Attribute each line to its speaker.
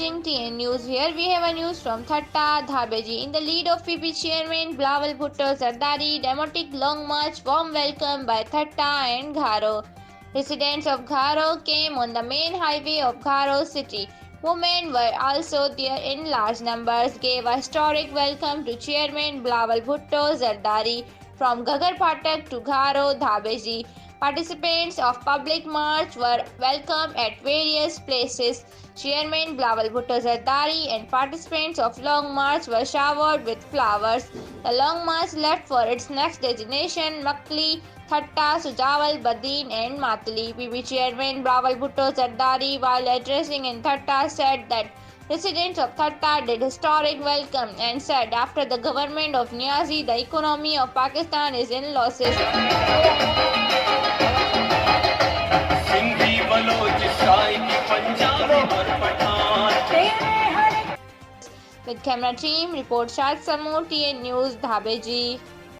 Speaker 1: watching TN News. Here we have a news from Thatta, Dhabeji. In the lead of PP Chairman Bilawal, Bhutto, Zardari, demotic long march, warm welcome by Thatta and Gharo. Residents of Gharo came on the main highway of Gharo city. Women were also there in large numbers, gave a historic welcome to Chairman Bilawal Bhutto Zardari from Gagar Phatak to Gharo Dhabeji. Participants of public march were welcomed at various places. Chairman Bilawal Bhutto Zardari and participants of long march were showered with flowers. The long march left for its next destination, Makli, Thatta, Sujawal, Badin and Matali. PB Chairman Bilawal Bhutto Zardari, while addressing in Thatta, said that residents of Thatta did historic welcome and said after the government of Niazi, the economy of Pakistan is in losses. With camera team, report Shad Samu, TN News, Dhabeji.